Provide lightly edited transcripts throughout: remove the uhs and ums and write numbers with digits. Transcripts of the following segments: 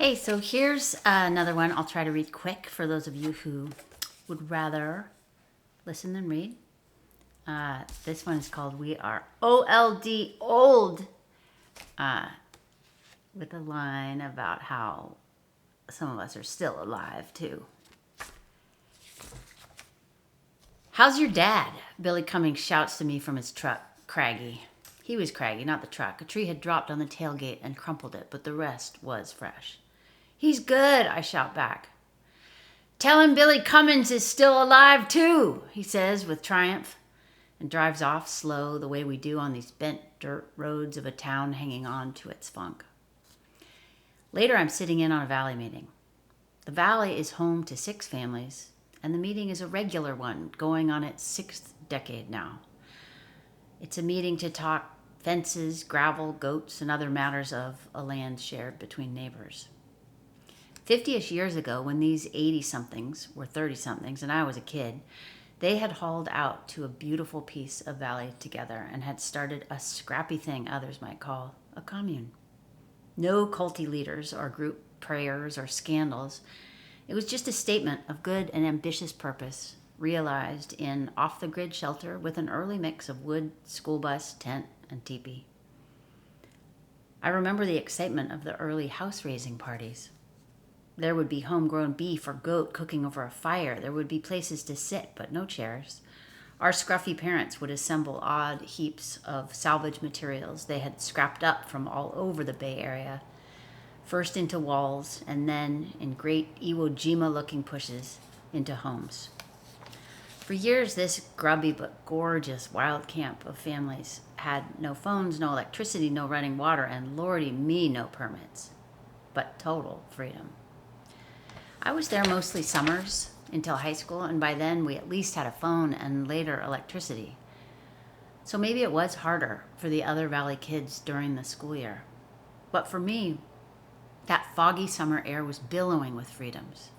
Hey, so here's another one I'll try to read quick for those of you who would rather listen than read. This one is called We Are OLD Old, with a line about how some of us are still alive too. How's your dad? Billy Cummings shouts to me from his truck, craggy. He was craggy, not the truck. A tree had dropped on the tailgate and crumpled it, but the rest was fresh. He's good, I shout back. Tell him Billy Cummings is still alive too, he says with triumph, and drives off slow the way we do on these bent dirt roads of a town hanging on to its funk. Later, I'm sitting in on a valley meeting. The valley is home to 6 families, and the meeting is a regular one, going on its 6th decade now. It's a meeting to talk fences, gravel, goats, and other matters of a land shared between neighbors. 50-ish years ago, when these 80-somethings were 30-somethings and I was a kid, they had hauled out to a beautiful piece of valley together and had started a scrappy thing others might call a commune. No culty leaders or group prayers or scandals. It was just a statement of good and ambitious purpose, realized in off-the-grid shelter with an early mix of wood, school bus, tent, and teepee. I remember the excitement of the early house-raising parties. There would be homegrown beef or goat cooking over a fire. There would be places to sit, but no chairs. Our scruffy parents would assemble odd heaps of salvage materials they had scrapped up from all over the Bay Area, first into walls and then, in great Iwo Jima-looking pushes, into homes. For years, this grubby but gorgeous wild camp of families had no phones, no electricity, no running water, and lordy me, no permits, but total freedom. I was there mostly summers until high school, and by then we at least had a phone and later electricity. So maybe it was harder for the other Valley kids during the school year. But for me, that foggy summer air was billowing with freedoms.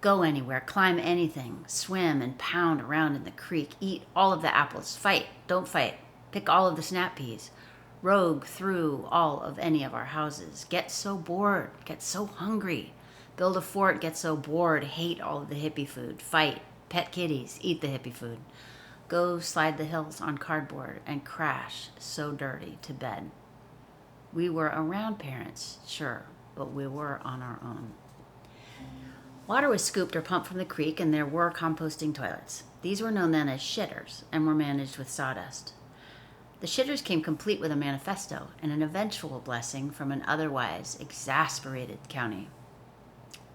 Go anywhere, climb anything, swim and pound around in the creek, eat all of the apples, fight, don't fight, pick all of the snap peas, rogue through all of any of our houses, get so bored, get so hungry, build a fort, get so bored, hate all of the hippie food, fight, pet kitties, eat the hippie food, go slide the hills on cardboard, and crash so dirty to bed. We were around parents, sure, but we were on our own. Water was scooped or pumped from the creek, and there were composting toilets. These were known then as shitters and were managed with sawdust. The shitters came complete with a manifesto and an eventual blessing from an otherwise exasperated county.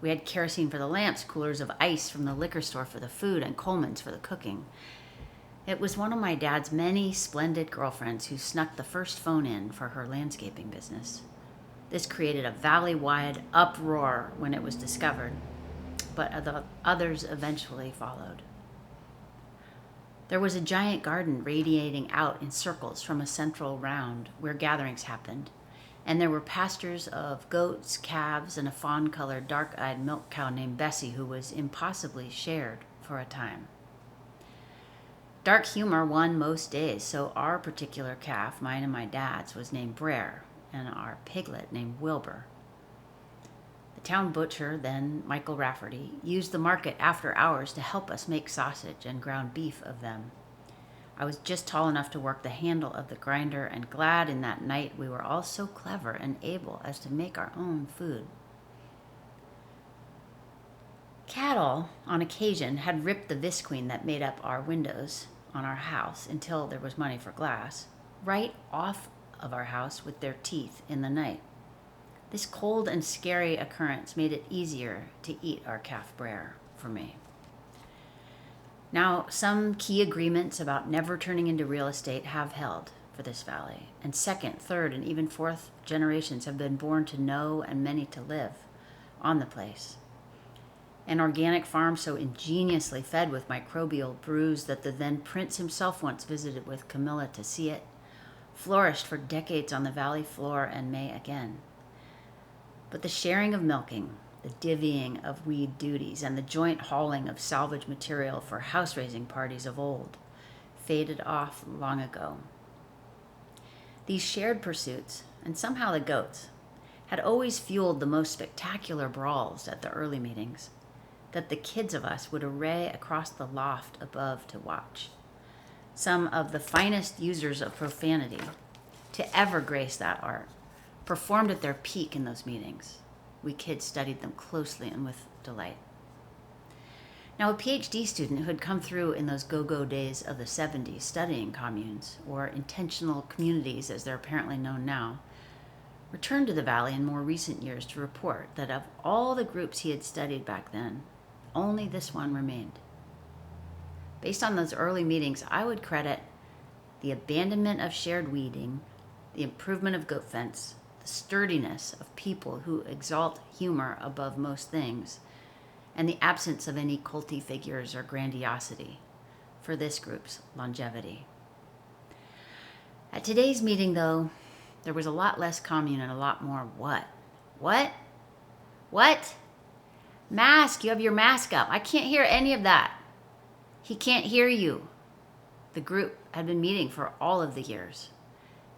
We had kerosene for the lamps, coolers of ice from the liquor store for the food, and Coleman's for the cooking. It was one of my dad's many splendid girlfriends who snuck the first phone in for her landscaping business. This created a valley-wide uproar when it was discovered, but the others eventually followed. There was a giant garden radiating out in circles from a central round where gatherings happened, and there were pastures of goats, calves, and a fawn-colored, dark-eyed milk cow named Bessie who was impossibly shared for a time. Dark humor won most days, so our particular calf, mine and my dad's, was named Brer, and our piglet named Wilbur. The town butcher, then Michael Rafferty, used the market after hours to help us make sausage and ground beef of them. I was just tall enough to work the handle of the grinder, and glad in that night we were all so clever and able as to make our own food. Cattle, on occasion, had ripped the visqueen that made up our windows on our house until there was money for glass, right off of our house with their teeth in the night. This cold and scary occurrence made it easier to eat our calf Brer for me. Now, some key agreements about never turning into real estate have held for this valley, and 2nd, 3rd, and even 4th generations have been born to know and many to live on the place. An organic farm so ingeniously fed with microbial brews that the then prince himself once visited with Camilla to see it, flourished for decades on the valley floor and may again. But the sharing of milking, the divvying of weed duties, and the joint hauling of salvage material for house-raising parties of old faded off long ago. These shared pursuits, and somehow the goats, had always fueled the most spectacular brawls at the early meetings that the kids of us would array across the loft above to watch. Some of the finest users of profanity to ever grace that art performed at their peak in those meetings. We kids studied them closely and with delight. Now, a PhD student who had come through in those go-go days of the 70s studying communes, or intentional communities as they're apparently known now, returned to the Valley in more recent years to report that of all the groups he had studied back then, only this one remained. Based on those early meetings, I would credit the abandonment of shared weeding, the improvement of goat fence, the sturdiness of people who exalt humor above most things, and the absence of any culty figures or grandiosity for this group's longevity. At today's meeting, though, there was a lot less commune and a lot more what? What? What? Mask, you have your mask up. I can't hear any of that. He can't hear you. The group had been meeting for all of the years.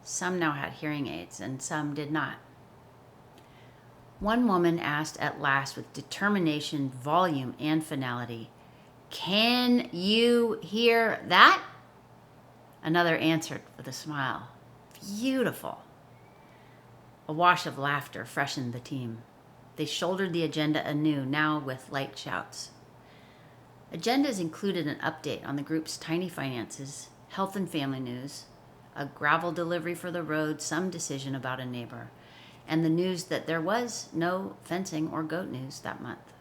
Some now had hearing aids and some did not. One woman asked at last with determination, volume, and finality, "Can you hear that?" Another answered with a smile, "Beautiful." A wash of laughter freshened the team. They shouldered the agenda anew, now with light shouts. Agendas included an update on the group's tiny finances, health and family news, a gravel delivery for the road, some decision about a neighbor, and the news that there was no fencing or goat news that month.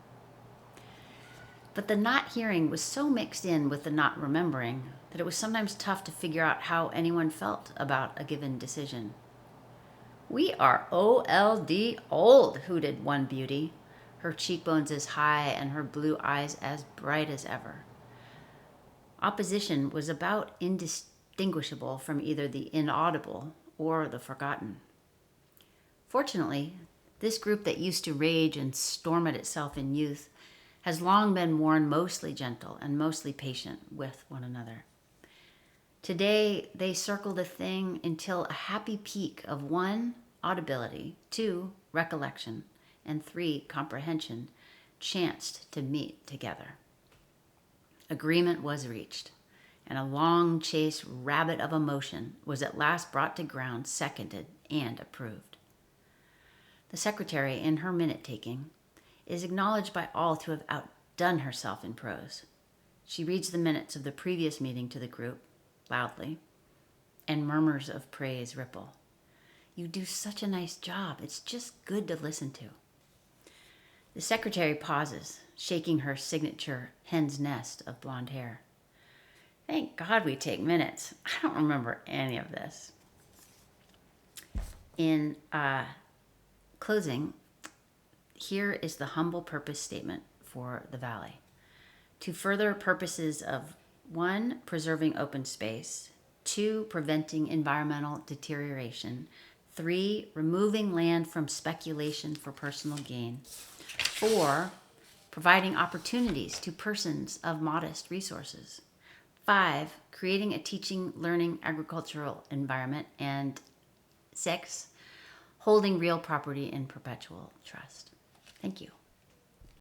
But the not hearing was so mixed in with the not remembering that it was sometimes tough to figure out how anyone felt about a given decision. "We are OLD old," hooted one beauty, her cheekbones as high and her blue eyes as bright as ever. Opposition was about indistinguishable from either the inaudible or the forgotten. Fortunately, this group that used to rage and storm at itself in youth has long been worn mostly gentle and mostly patient with one another. Today, they circle the thing until a happy peak of 1, audibility, 2, recollection, and 3, comprehension chanced to meet together. Agreement was reached, and a long chase rabbit of emotion was at last brought to ground, seconded, and approved. The secretary, in her minute-taking, is acknowledged by all to have outdone herself in prose. She reads the minutes of the previous meeting to the group, loudly, and murmurs of praise ripple. "You do such a nice job. It's just good to listen to." The secretary pauses, shaking her signature hen's nest of blonde hair. "Thank God we take minutes. I don't remember any of this." In closing, here is the humble purpose statement for the Valley. To further purposes of 1, preserving open space, 2, preventing environmental deterioration, 3, removing land from speculation for personal gain, 4, providing opportunities to persons of modest resources, 5, creating a teaching, learning, agricultural environment, and 6, holding real property in perpetual trust. Thank you.